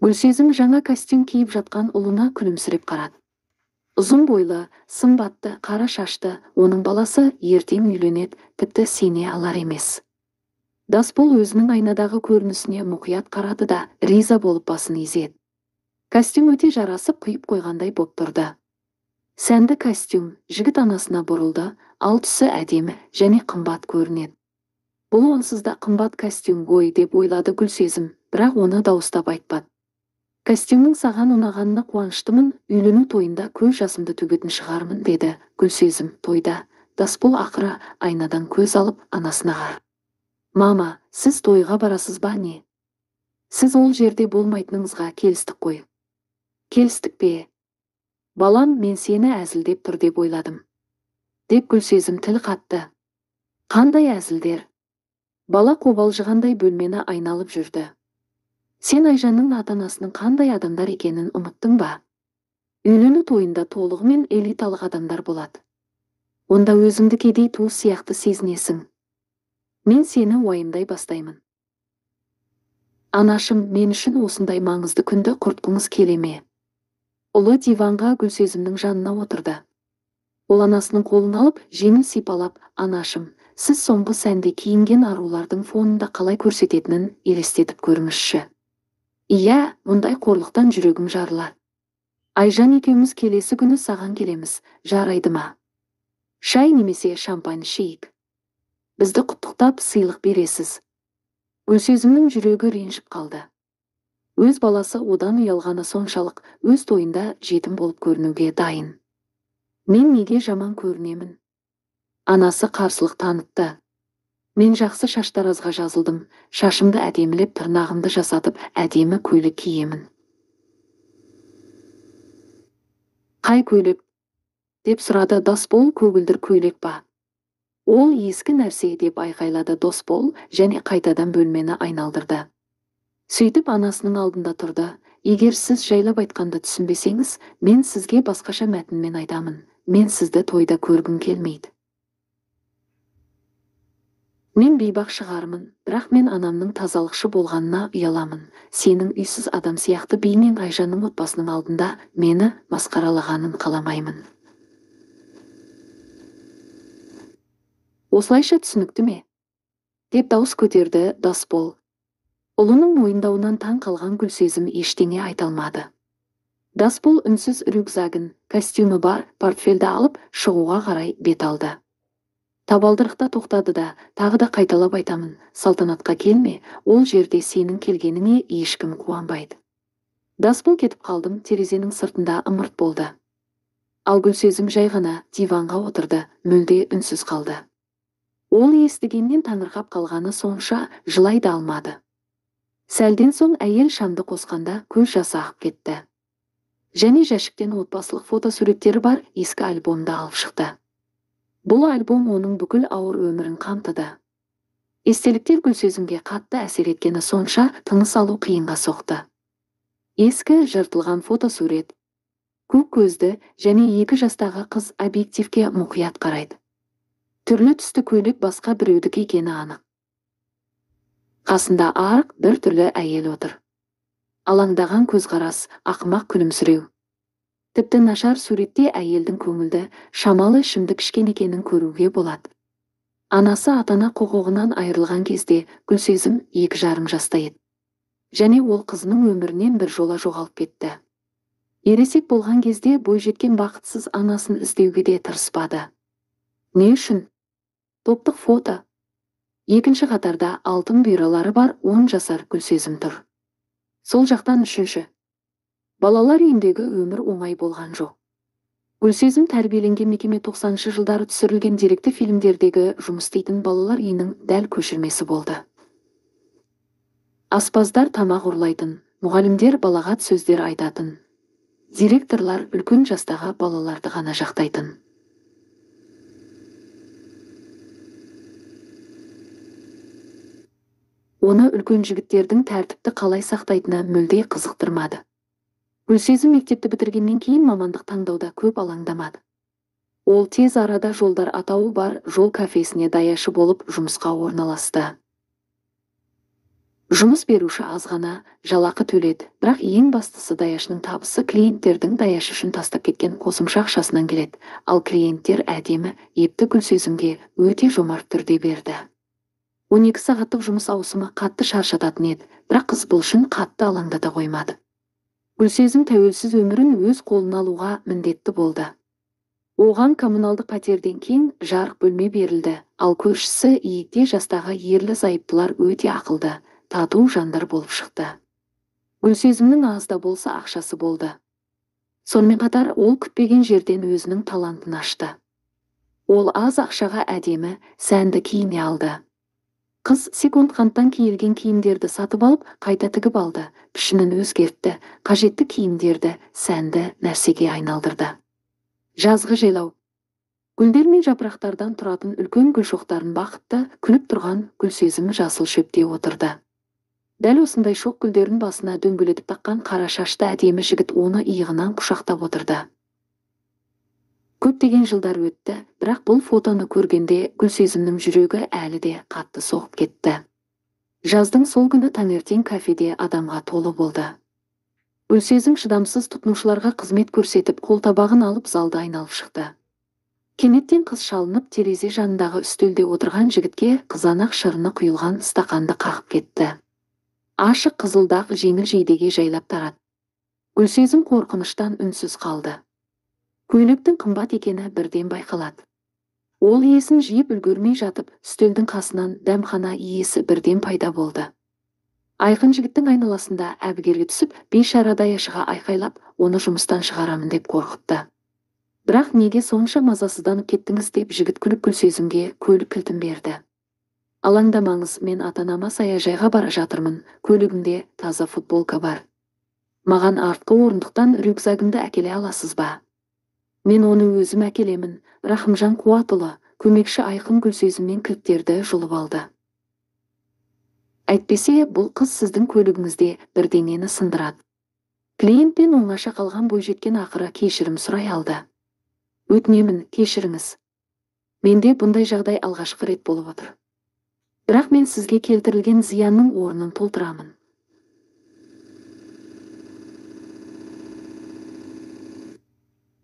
Гүлсезім жаңа костюм киіп жатқан ұлына күлімсіреп қарады. Ұзын бойлы, сымбатты, қара шашты, оның баласы ертең үйленеді, тіпті сене алар емес. Дасбол өзінің айнадағы көрінісіне мұқият қарады да, риза болып басын изеді. Костюм өте жарасып құйып қойғандай боп тұрды. Сәнді костюм, жігіт анасына бұрылды, ал түсі әдемі және қымбат көрінеді. Бұл онсыз да қымбат костюм ғой деп ойлады Гүлсезім, бірақ оны дауыстап айтпады. Костюмнің саған ұнағанына қуаныштымын, үйлену тойында көз жасымды төгетін шығармын, деді Гүлсезім тойда. Дасбол ақыры айнадан көз алып анасына қарады. Мама, сіз тойға барасыз ба не? Сіз ол жерде болмайтыныңызға келістік қой. Келістік пе? Балам, мен сені әзілдеп тұр деп ойладым. Деп Гүлсезім тіл қатты. Қандай әзілдер? Бала қобалжығандай бөлмені айналып жүрді. Сен Айжанның ата-анасының қандай адамдар екенін ұмыттың ба? Үйлену тойында толығымен элиталық адамдар болады. Онда өзіңді кедей туыс сияқты сезінесің. Мен сені уайымдай бастаймын. Анашым, мен үшін осындай маңызды күнді құртқыңыз келе ме? Ұлы диванға Гүлсезімнің жанына отырды. Ол анасының қолын алып, жеңіл сипалап, анашым, сіз соңғы сәнде киінген арулардың фонында қалай көрсететінін елестетіп көріңізші. Иә, мұндай қорлықтан жүрегім жарылады. Айжан екеуміз келесі күні саған келеміз, жарайды ма? Шай немесе шампань ішейік. Бізді құттықтап сыйлық бересіз. Гүлсезімнің жүрегі ренжіп қалды. Өз баласы одан ұялғаны соншалық, өз тойында жетім болып көрінуге дайын. Мен неге жаман көрінемін? Анасы қарсылық танытты. Мен жақсы шаштаразға жазылдым, шашымды әдемілеп, тырнағымды жасатып, әдемі көйлек киемін. Қай көйлек? Деп сұрады Дасбол. Көгілдір көйлек ба? Ол ескі нәрсе, деп айқайлады Дасбол және қайтадан бөлмені айналдырды. Сөйтіп анасының алдында тұрды. Егер сіз жайлап айтқанды түсінбесеңіз, мен сізге басқаша мәтінмен айтамын. Мен сізді тойда көргім келмейді. Мен бейбақ шығармын, бірақ мен анамның тазалықшы болғанына ұяламын. Сенің үйсіз адам сияқты бейнең Айжанның отбасының алдында мені масқаралағанын қаламаймын. Осылайша түсінікті ме? Деп дауыс көтерді Дасбол. Ұлының мойындауынан таң қалған Гүлсезім ештеңе айта алмады. Дасбол үнсіз рюкзагын, костюмі бар портфельді алып шығуға қарай бет алды. Табалдырықта тоқтады да, тағы да қайталап айтамын, салтанатқа келме, ол жерде сенің келгеніңе ешкім қуанбайды. Дасбол кетіп қалдым, терезенің сыртында ымырт болды. Ал Гүлсезім жай ғана диванға отырды, мүлде үнсіз қалды. Ол естігеннен таңырқап қалғаны сонша жылай да алмады. Сәлден соң әйел шамды қосқанда көз жасы ағып кетті. Және жәшіктен отбасылық фотосуреттері бар ескі альбомды алып шықты. Бұл альбом оның бүкіл ауыр өмірін қамтыды. Естеліктер Гүлсезімге қатты әсер еткені сонша тыныс алу қиынға соқты. Ескі жыртылған фотосурет, көк көзді және 2 жастағы қыз объективке мұқият қарайды. Түрлі түсті көйлек басқа біреудікі екені анық. Қасында арық бір түрлі әйел отыр. Алаңдаған көзқарас, ақымақ күлімсіреу. Тіпті нашар суретте әйелдің көңілді, шамалы ішімдік ішкен екенін көруге болады. Анасы атана құқығынан айырылған кезде Гүлсезім 2,5 жаста еді. Және ол қызының өмірінен бір жола жоғалып кетті. Ересек болған кезде бойжеткен бақытсыз анасын іздеуге де тырыспады. Не үшін? Топтық фото. Екінші қатарда алтын бұйралары бар 10 жасар Гүлсезім тұр. Сол жақтан 3-ші. Балалар үйіндегі өмір оңай болған жоқ. Гүлсезім тәрбиеленген мекеме 90-шы жылдары түсірілген деректі фильмдердегі жұмыс істейтін балалар үйінің дәл көшірмесі болды. Аспаздар тамақ ұрлайтын, мұғалімдер балағат сөздер айтатын. Директорлар үлкен жастағы балаларды ғана жақтайтын. Оны үлкен жігіттердің тәртіпті қалай сақтайтыны мүлде қызықтырмады. Гүлсезім мектепті бітіргеннен кейін мамандық таңдауда көп алаңдамады. Ол тез арада жолдар атауы бар жол кафесіне даяшы болып жұмысқа орналасты. Жұмыс беруші аз ғана жалақы төледі, бірақ ең бастысы даяшының табысы клиенттердің даяшы үшін тастап кеткен қосымша ақшасынан келеді. Ал клиенттер әдемі, епті Гүлсезімге өте жомарт түрде берді. 12 сағаттық жұмыс ауысымы қатты шаршататын еді, бірақ қыз бұл үшін қатты алаңдата қоймады. Гүлсезім тәуелсіз өмірін өз қолына алуға міндетті болды. Оған коммуналдық пәтерден кейін жарық бөлме берілді, ал көршісі егде жастағы ерлі зайыптылар өте ақылды, тату жандар болып шықты. Гүлсезімнің аз да болса ақшасы болды. Сонымен қатар ол күтпеген жерден өзінің талантын ашты. Ол аз ақшаға әдемі, сәнді киіне алды. Қыз секунд-қанттан киілген киімдерді сатып алып, қайта тігіп алды, пішінін өзгертті, қажетті киімдерді сәнді нәрсеге айналдырды. Жазғы жайлау. Гүлдер мен жапырақтардан тұратын үлкен гүл шоқтарын бақытты, күліп тұрған Гүлсезім жасыл шөпте отырды. Дәл осындай шоқ гүлдерін басына дөңгелетіп таққан қара шашты әдемі жігіт оны иығынан құшақтап отырды. Көптеген жылдар өтті, бірақ бұл фотоны көргенде Гүлсезімнің жүрегі әлі де қатты соғып кетті. Жаздың сол күні таңертең кафеде адамға толы болды. Гүлсезім шыдамсыз тұтынушыларға қызмет көрсетіп, қолтабағын алып залда айналып шықты. Кенеттен қыз шалынып, терезе жанындағы үстелде отырған жігітке қызанақ шырыны құйылған стақанды қағып кетті. Ашық қызылдақ жеңіл жейдеге жайлап тарады. Гүлсезім қорқыныштан үнсіз қалды. Көйлектің қымбат екені бірден байқалады. Ол иесін жиып үлгермей жатып, үстелдің қасынан дәмхана иесі бірден пайда болды. Айқын жігіттің айналасында әбігерге түсіп, бейшара даяшыға айқайлап, оны жұмыстан шығарамын деп қорқытты. Бірақ неге сонша мазасызданып кеттіңіз деп жігіт күліп Гүлсезімге көлік кілтін берді. Алаңдамаңыз, мен ата-анама саяжайға бара жатырмын, көлігімде таза футболка бар. Маған артқы орындықтан рюкзагымды әкеле аласыз ба? Мен оны өзім әкелемін. Рахымжан Қуатұлы, көмекші Айқын Гүлсезіммен кілттерді жұлып алды. Әйтпесе, бұл қыз сіздің көлігіңізде бірдеңені сындырады. Клиенттен оңаша қалған бойжеткен ақыры кешірім сұрай алды. Өтінемін, кешіріңіз. Менде бұндай жағдай алғашқы рет болып отыр. Бірақ мен сізге келтірілген зиянның орнын толтырамын.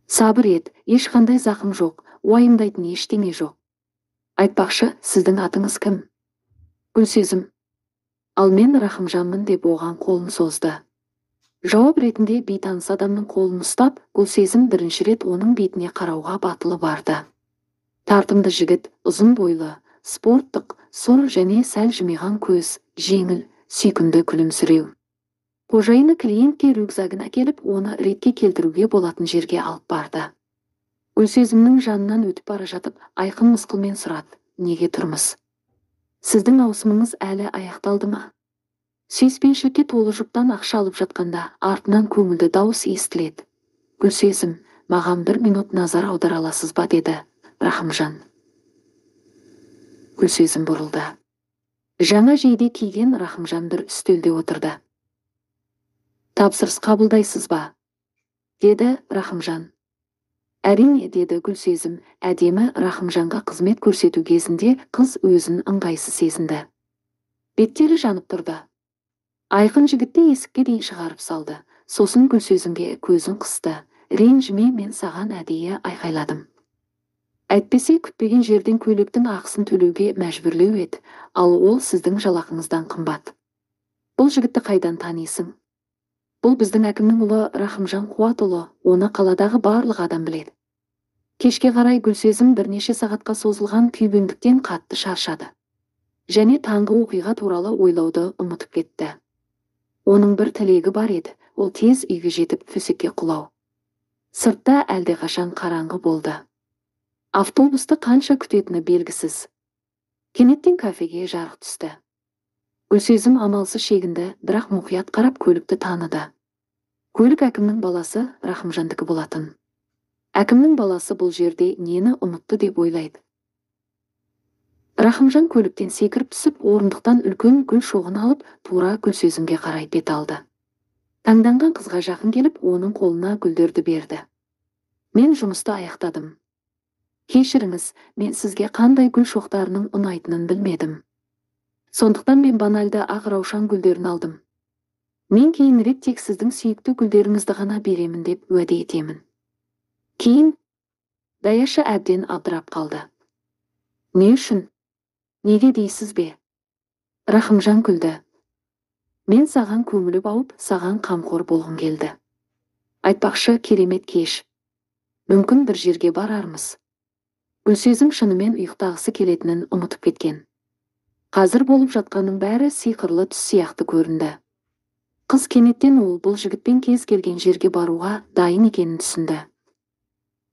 Сабыр ет, ешқандай зақым жоқ, уайымдайтын ештеңе жоқ. Айтпақшы, сіздің атыңыз кім? Гүлсезім. Ал мен Рахымжанмын деп оған қолын созды. Жауап ретінде бейтаныс адамның қолын ұстап, Гүлсезім бірінші рет оның бетіне қарауға батылы барды. Тартымды жігіт, ұзын бойлы, спорттық, сұр және сәл жымиған көз, жеңіл, сүйкімді күлімсіреу. Қожайыны клиентке рюкзагын әкеліп, оны ретке келтіруге болатын жерге алып барды. Гүлсезімнің жанынан өтіп бара жатып, Айқын мысқылмен сұрады, неге тұрмыз? Сіздің ауысымыңыз әлі аяқталды ма? Сүйіспеншілікке толы жұптан ақша алып жатқанда, артынан көңілді дауыс естіледі. Гүлсезім, маған 1 минут назар аудара аласыз ба деді Рахымжан. Гүлсезім бұрылды. Жаңа жейде киген Рахымжан бір үстелде отырды. Тапсырыс қабылдайсыз ба? Деді Рахымжан. Әрине, деді Гүлсезім. Әдемі Рахымжанға қызмет көрсету кезінде қыз өзін ыңғайсыз сезінді. Беттері жанып тұрды. Айқын жігітті есікке дейін шығарып салды. Сосын Гүлсезімге көзін қысты. Ренжіме, мен саған әдейі айқайладым. Әйтпесе күтпеген жерден көйлектің ақысын төлеуге мәжбүрлеу еді, ал ол сіздің жалақыңыздан қымбат. Бұл жігітті қайдан танисың? Бұл біздің әкімнің ұлы Рахымжан Қуатұлы, оны қаладағы барлық адам біледі. Кешке қарай Гүлсезім бірнеше сағатқа созылған күйбеңдіктен қатты шаршады. Және таңғы оқиға туралы ойлауды ұмытып кетті. Оның бір тілегі бар еді, ол тез үйге жетіп төсекке құлау. Сыртта әлдеқашан қараңғы болды. Автобусты қанша күтетіні белгісіз. Кенеттен кафеге жарық түсті. Гүлсезім амалсыз шегінді, бірақ мұқият қарап көлікті таныды. Көлік әкімнің баласы Рахымжандікі болатын. Әкімнің баласы бұл жерде нені ұмытты деп ойлайды. Рахымжан көліктен секіріп түсіп, орындықтан үлкен гүл шоғын алып, тура Гүлсезімге қарай бет алды. Таңданған қызға жақын келіп, оның қолына гүлдерді берді. Мен жұмысты аяқтадым. Кешіріңіз, мен сізге қандай гүл шоқтарының ұнайтынын білмедім. Сондықтан мен банальды ақ раушан гүлдерін алдым. Мен кейінірек тек сіздің сүйікті гүлдеріңізді ғана беремін деп уәде етемін. Кейін Даяшы әбден абдырап қалды. Не үшін? Неге дейсіз бе? Рахымжан күлді. Мен саған көміліп ауып, саған қамқор болғым келді. Айтпақшы, керемет кеш. Мүмкін бір жерге барармыз. Гүлсезім шынымен ұйықтағысы келетінін ұмытып кеткен. Қазір болып жатқанның бәрі сиқырлы түс сияқты көрінді. Қыз кенеттен бұл жігітпен кез келген жерге баруға дайын екенін түсінді.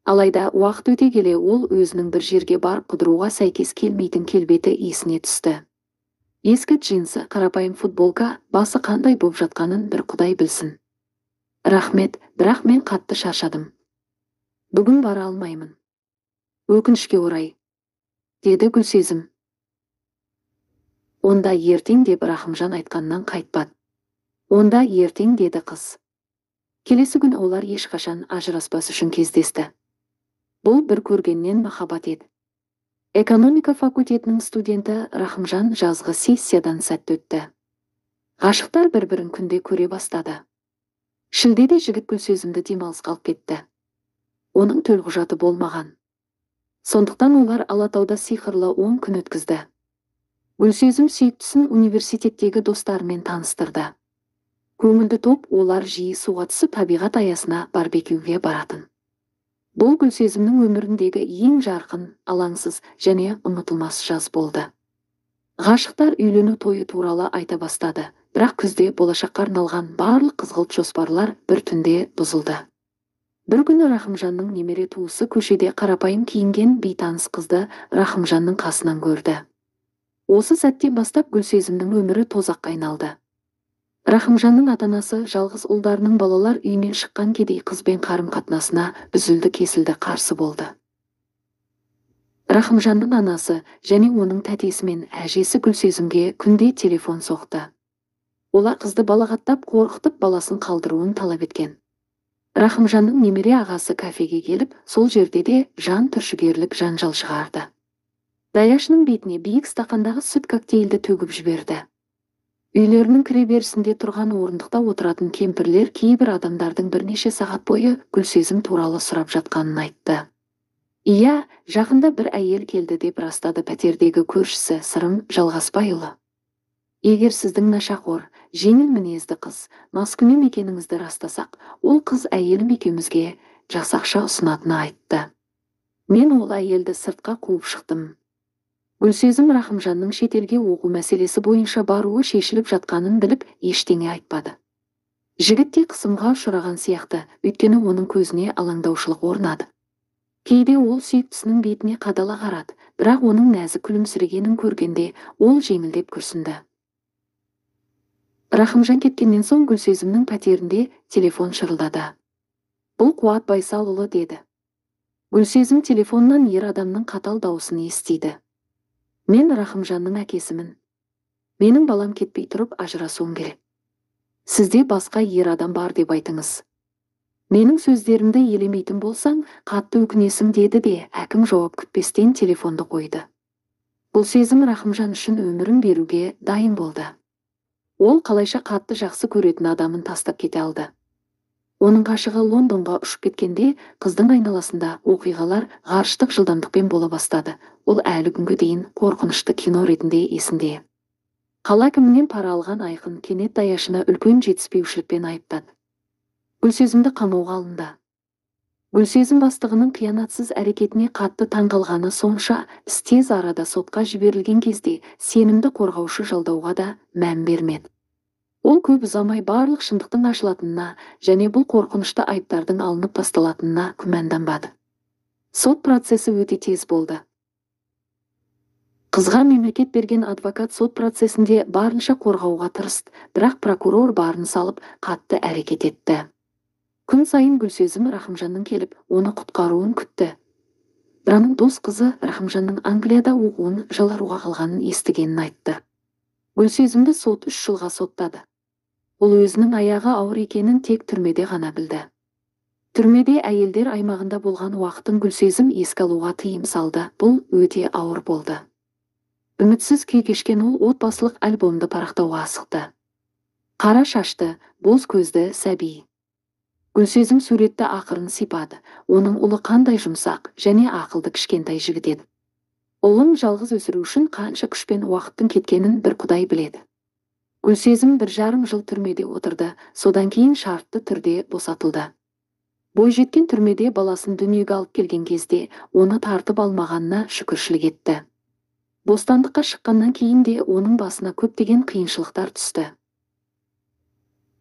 Алайда уақыт өте келе өзінің бір жерге барып қыдыруға сәйкес келмейтін келбеті есіне түсті. Ескі джинсы, қарапайым футболка, басы қандай болып жатқанын бір Құдай білсін. Рахмет, бірақ мен қатты шаршадым. Бүгін бара алмаймын. Өкінішке орай, деді Гүлсезім. Онда ертең деп Рахымжан айтқаннан қайтпады. Онда ертең, деді қыз. Келесі күн олар ешқашан ажыраспас үшін кездесті. Бұл бір көргеннен махаббат еді. Экономика факультетінің студенті Рахымжан жазғы сессиядан сәтті өтті. Ғашықтар бір-бірін күнде көре бастады. Шілдеде жігіт Гүлсезімді демалысқа алып кетті. Оның төлқұжаты болмаған. Сондықтан олар Алатауда сиқырлы 10 күн өткізді. Гүлсезім сүйіктісін университеттегі достарымен таныстырды. Көңілді топ олар жиі суға түсіп табиғат аясына барбекюге баратын. Бұл Гүлсезімнің өміріндегі ең жарқын, алаңсыз және ұмытылмас жаз болды. Ғашықтар үйлену тойы туралы айта бастады, бірақ күзде болашаққа арналған барлық қызғылт жоспарлар бір түнде бұзылды. Бір күні Рахымжанның немере туысы көшеде қарапайым киінген бейтаныс қызды Рахымжанның қасынан көрді. Осы сәттен бастап Гүлсезімнің өмірі тозаққа айналды. Рахымжанның ата-анасы жалғыз ұлдарының балалар үйінен шыққан кедей қызбен қарым-қатынасына үзілді-кесілді қарсы болды. Рахымжанның анасы және оның тәтесі мен әжесі Гүлсезімге күнде телефон соқты. Олар қызды балағаттап, қорқытып баласын қалдыруын талап еткен. Рахымжанның немере ағасы кафеге келіп, сол жерде де жан түршігерлік жанжал шығарды. Даяшының бетіне биік стақандағы сүт коктейлді төгіп жіберді. Үйлерінің кіреберісінде тұрған орындықта отыратын кемпірлер кейбір адамдардың бірнеше сағат бойы Гүлсезім туралы сұрап жатқанын айтты. Иә, жақында бір әйел келді деп растады пәтердегі көршісі Сырым Жалғасбайұлы. Егер сіздің нашақор, жеңіл мінезді қыз, маскүнем екеніңізді растасақ, ол қыз әйелім екеумізге жасақша ұсынатыны айтты. Мен ол әйелді сыртқа қуып шықтым. Гүлсезім Рахымжанның шетелге оқу мәселесі бойынша баруы шешіліп жатқанын біліп, ештеңе айтпады. Жігіт те қысымға ұшыраған сияқты, өйткені оның көзіне алаңдаушылық орнады. Кейде ол сүйіктісінің бетіне қадала қарады, бірақ оның нәзік күлімсірегенін көргенде ол жеңілдеп күрсінді. Рахымжан кеткеннен соң Гүлсезімнің пәтерінде телефон шырылдады. Бұл Қуат Байсалұлы, деді. Гүлсезім телефоннан ер адамның қатал дауысын естиді. Мен Рахымжанның әкесімін. Менің балам кетпей тұрып ажырасуым керек. Сізде басқа ер адам бар деп айтыңыз. Менің сөздерімді елемейтін болсаң, қатты өкінесің, деді де әкім жауап күтпестен телефонды қойды. Гүлсезім Рахымжан үшін өмірін беруге дайын болды. Ол қалайша қатты жақсы көретін адамын тастап кете алды. Оның ғашығы Лондонға ұшып кеткенде, қыздың айналасында оқиғалар ғарыштық жылдамдықпен бола бастады. Ол әлі күнге дейін қорқынышты кино ретінде есінде. Қала әкімінен пара алған Айқын кенет Даяшыны үлкен жетіспеушілікпен айыптады. Гүлсезімді қамауға алынды. Гүлсезім бастығының қиянатсыз әрекетіне қатты таңғалғаны сонша, іс тез арада сотқа жіберілген кезде сенімді қорғаушы жалдауға да мән бермеді. Ол көп ұзамай барлық шындықтың ашылатынына және бұл қорқынышты айыптардың алынып тасталатынына күмәнданбады. Сот процесі өте тез болды. Қызға мемлекет берген адвокат сот процесінде барынша қорғауға тырысты, бірақ прокурор барын салып қатты әрекет етті. Күн сайын Гүлсезім Рахымжанның келіп, оны құтқаруын күтті. Браның дос қызы Рахымжанның Англияда оқуын жаларуға қалғанын естігенін айтты. Гүлсезімді сот 3 жылға соттады. Ол өзінің аяғы ауыр екенін тек түрмеде ғана білді. Түрмеде әйелдер аймағында болған уақытын Гүлсезім еске алуға тыйым салды. Бұл өте ауыр болды. Үмітсіз күй кешкен ол отбасылық альбомды парақтауға асықты. Қара шашты, боз көзді сәби. Гүлсезім суретті ақырын сипады. Оның ұлы қандай жұмсақ және ақылды кішкентай жігіт еді. Ұлын жалғыз өсіру үшін қанша күш пен уақыттың кеткенін бір Құдай біледі. Гүлсезім 1,5 жыл түрмеде отырды, содан кейін шартты түрде босатылды. Бойжеткен түрмеде баласын дүниеге алып келген кезде оны тартып алмағанына шүкіршілік етті. Бостандыққа шыққаннан кейін де оның басына көптеген қиыншылықтар түсті.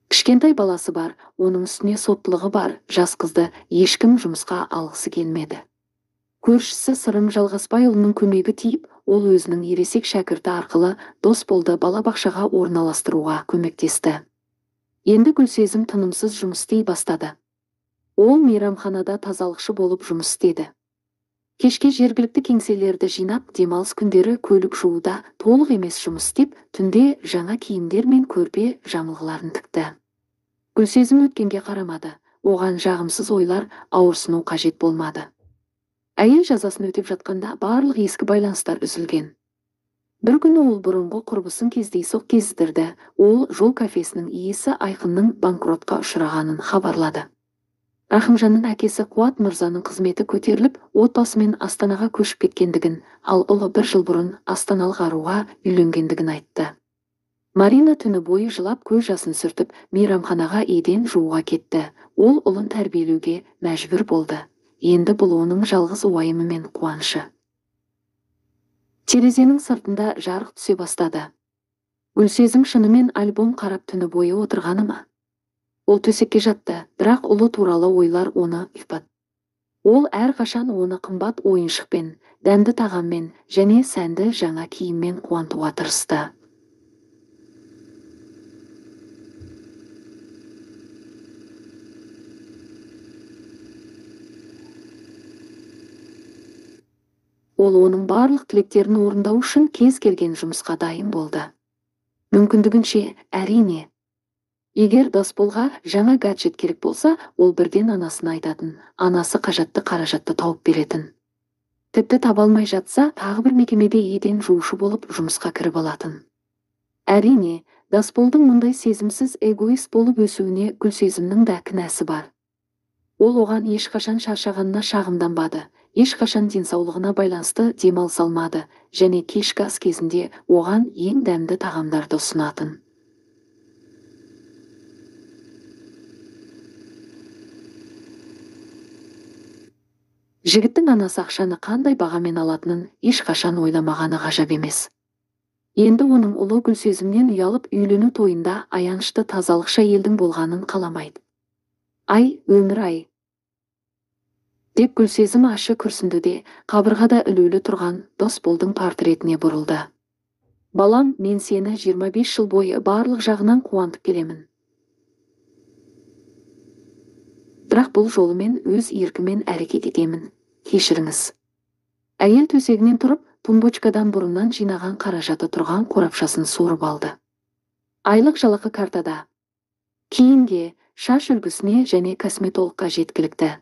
Кішкентай баласы бар, оның үстіне соттылығы бар, жас қызды ешкім жұмысқа алғысы келмеді. Көршісі Сырым Жалғасбайұлының көмегі тиіп, ол өзінің ересек шәкірті арқылы Досболды балабақшаға орналастыруға көмектесті. Енді Гүлсезім тынымсыз жұмыс істей бастады. Ол мейрамханада тазалықшы болып жұмыс істеді. Кешке жергілікті кеңселерді жинап, демалыс күндері көлік жууда толық емес жұмыс істеп, түнде жаңа киімдер мен көрпе жамылғыларын тікті. Гүлсезім өткенге қарамады. Оған жағымсыз ойлар ауырсыну қажет болмады. Әйел жазасын өтеп жатқанда барлық ескі байланыстар үзілген. Бір күні ол бұрынғы құрбысын кездейсоқ кездірді. Ол жол кафесінің иесі Айқынның банкротқа ұшырағанын хабарлады. Рахымжанның әкесі Қуат Мырзаның қызметі көтеріліп, отбасымен Астанаға көшіп кеткендігін, ал ұлы 1 жыл бұрын астаналық аруға үйленгендігін айтты. Марина түні бойы жылап көз жасын сүртіп, мейрамханаға еден жууға кетті. Ол ұлын тәрбиелеуге мәжбүр болды. Енді бұл оның жалғыз уайымы мен қуанышы. Терезенің сыртында жарық түсе бастады. Гүлсезім шынымен альбом қарап түні бойы отырғаны ма? Ол төсекке жатты, бірақ ұлы туралы ойлар оны ұйпады. Ол әрқашан оны қымбат ойыншықпен, дәмді тағаммен және сәнді жаңа киіммен қуантуға тырысты. Ол оның барлық тілектерін орындау үшін кез келген жұмысқа дайын болды. Мүмкіндігінше, әрине. Егер Досболға жаңа гаджет керек болса, ол бірден анасына айтатын. Анасы қажетті қаражатты тауып беретін. Тіпті таба алмай жатса, тағы бір мекемеде еден жуушы болып жұмысқа кіріп алатын. Әрине, Досболдың мұндай сезімсіз эгоист болып өсуіне Гүлсезімнің де кінәсі бар. Ол оған ешқашан шаршағанына шағымданбады. Ешқашан денсаулығына байланысты демалыс алмады, және кешкі ас кезінде оған ең дәмді тағамдарды ұсынатын. Жігіттің анасы ақшаны қандай бағамен алатынын ешқашан ойламағаны ғажап емес. Енді оның ұлы Гүлсезімнен ұялып үйлену тойында аянышты тазалықшы әйелдің болғанын қаламайды. Ай, өмір-ай! Деп Гүлсезім ашы күрсінді де, қабырғада ілулі тұрған Досболдың портретіне бұрылды. Балам, мен сені 25 жыл бойы барлық жағынан қуантып келемін. Бірақ бұл жолымен өз еркімен әрекет етемін. Кешіріңіз. Әйел төсегінен тұрып, тумбочкадан бұрыннан жинаған қаражаты тұрған қорапшасын суырып алды. Айлық жалақы картада. Киімге, шаш үлгісіне және косметологқа жеткілікті.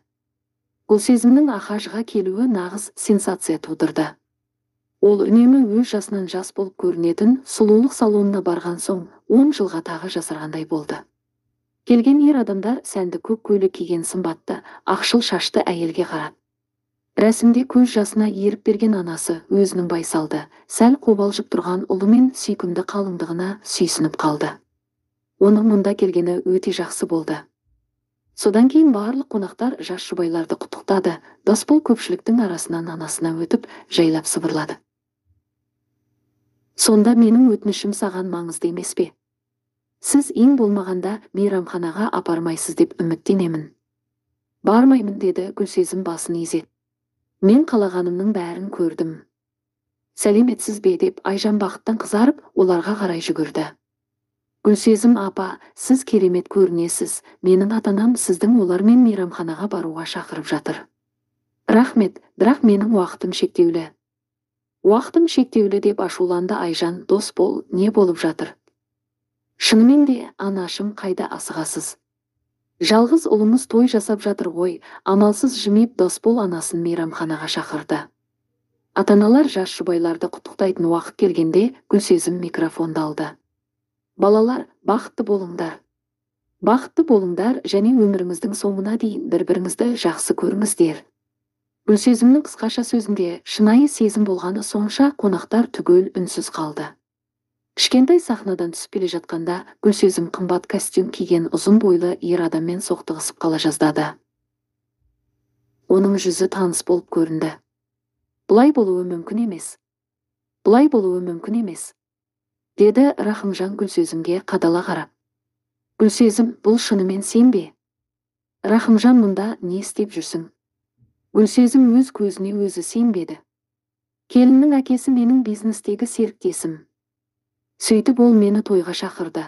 Гүлсезімнің Ахажға келуі нағыз сенсация тудырды. Ол үнемі өз жасынан жас болып көрінетін сұлулық салонына барған соң 10 жылға тағы жасарғандай болды. Келген ер адамдар сәнді көк көйлек киген сымбатты, ақшыл шашты әйелге қарады. Рәсімде көз жасына еріп берген анасы өзінің байсалды, сәл қобалжып тұрған ұлы мен сүйкімді қалыңдығына сүйсініп қалды. Оның мұнда келгені өте жақсы болды. Содан кейін барлық қонақтар жас жұбайларды құттықтады. Досбол көпшіліктің арасынан анасына өтіп, жайлап сыбырлады. Сонда менің өтінішім саған маңызды емес пе? Сіз ең болмағанда мейрамханаға апармайсыз деп үміттенемін. Бармаймын, деді Гүлсезім басын изеп. Мен қалағанымның бәрін көрдім. Сәлеметсіз бе деп Айжан бақыттан қызарып, оларға қарай жүгірді. Гүлсезім апа, сіз керемет көрінесіз. Менің ата-анам сіздің олармен мейрамханаға баруға шақырып жатыр. Рахмет, бірақ менің уақытым шектеулі. Уақытым шектеулі деп ашуланды Айжан. Досбол, не болып жатыр? Шынымен де, анашым, қайда асығасыз? Жалғыз ұлымыз той жасап жатыр ғой. Амалсыз жымиып Досбол анасын мейрамханаға шақырды. Ата-аналар жас жұбайларды құттықтайтын уақыт келгенде Гүлсезім микрофонды алды. Балалар, бақытты болыңдар. Бақытты болыңдар және өміріңіздің соңына дейін бір-біріңізді жақсы көріңіздер. Гүлсезімнің қысқаша сөзінде шынайы сезім болғаны сонша қонақтар түгел үнсіз қалды. Кішкентай сахнадан түсіп келе жатқанда Гүлсезім қымбат костюм киген ұзын бойлы ер адаммен соқтығысып қала жаздады. Оның жүзі таныс болып көрінді. Бұлай болуы мүмкін емес. Бұлай болуы мүмкін емес, деді Рахымжан Гүлсезімге қадала қарап. Гүлсезім, бұл шынымен сен бе? Рахымжан, мұнда не істеп жүрсің? Гүлсезім өз көзіне өзі сенбеді. Келіннің әкесі менің бизнестегі серіктесім. Сөйтіп ол мені тойға шақырды.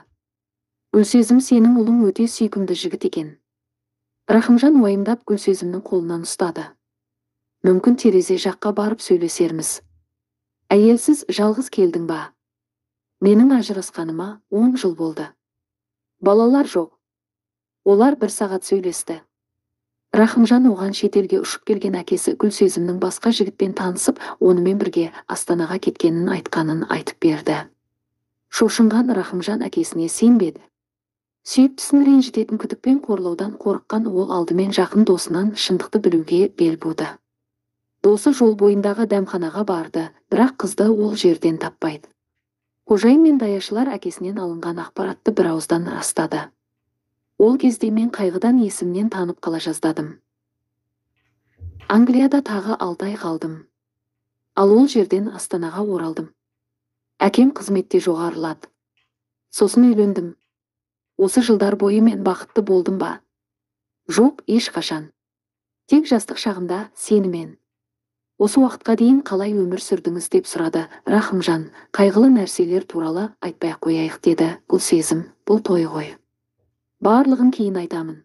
Гүлсезім, сенің ұлың өте сүйкімді жігіт екен. Рахымжан уайымдап Гүлсезімнің қолынан ұстады. Мүмкін терезе жаққа барып сөйлесерміз. Әйелсіз жалғыз келдің ба? Менің ажырасқаныма 10 жыл болды. Балалар жоқ. Олар 1 сағат сөйлесті. Рахымжан оған шетелге ұшып келген әкесі Гүлсезімнің басқа жігітпен танысып, онымен бірге Астанаға кеткенін айтқанын айтып берді. Шошынған Рахымжан әкесіне сенбеді. Сүйіктісін ренжітетін күдікпен қорлаудан қорыққан ол алдымен жақын досынан шындықты білуге бел буды. Досы жол бойындағы дәмханаға барды, бірақ қызды ол жерден таппайды. Қожайын мен даяшылар әкесінен алынған ақпаратты бір ауыздан растады. Ол кезде мен қайғыдан есімнен танып қала жаздадым. Англияда тағы 6 ай қалдым. Ал ол жерден Астанаға оралдым. Әкем қызметте жоғарылады. Сосын үйлендім. Осы жылдар бойы мен бақытты болдым ба? Жоқ, ешқашан. Тек жастық шағымда сенімен. Осы уақытқа дейін қалай өмір сүрдіңіз деп сұрады Рахымжан. Қайғылы нәрселер туралы айтпай-ақ қояйық деді Гүлсезім. Бұл той ғой. Барлығын кейін айтамын.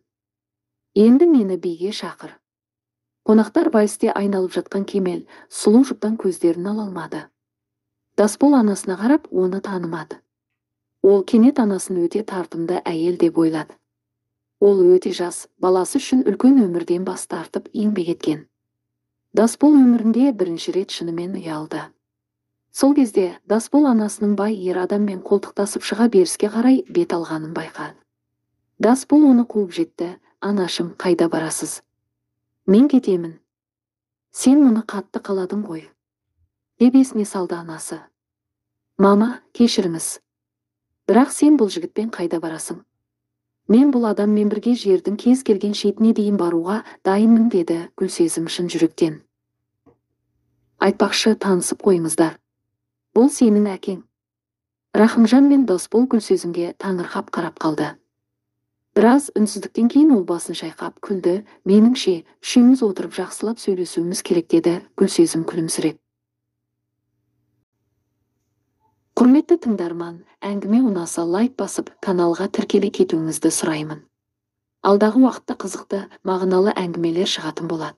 Енді мені биге шақыр. Қонақтар вальсте айналып жатқан Кемел сұлу жұптан көздерін ала алмады. Дасбол анасына қарап, оны танымады. Ол кенет анасын өте тартымды әйел деп ойлады. Ол өте жас, баласы үшін үлкен өмірден бас тартып еңбек еткен. Дасбол өмірінде бірінші рет шынымен ұялды. Сол кезде Дасбол анасының бай ер адаммен қолтықтасып шыға беріске қарай бет алғанын байқады. Дасбол оны қуып жетті. Анашым, қайда барасыз? Мен кетемін. Сен мұны қатты қаладың ғой, деп есіне салды анасы. Мама, кешіріңіз. Бірақ сен бұл жігітпен қайда барасың? Мен бұл адаммен бірге жердің кез келген шетіне дейін баруға дайынмын, деді Гүлсезім шын жүректен. Айтпақшы, танысып қойыңыздар. Бұл сенің әкең. Рахымжан мен Дасбол Гүлсезімге таңырқап қарап қалды. Біраз үнсіздіктен кейін ол басын шайқап күлді. Меніңше, үшеуміз отырып жақсылап сөйлесуіміз керек, деді Гүлсезім күлімсіреп. Құрметті тыңдарман, әңгіме ұнаса лайк басып, каналға тіркеле кетуіңізді сұраймын. Алдағы уақытта қызықты, мағыналы әңгімелер шығатын болады.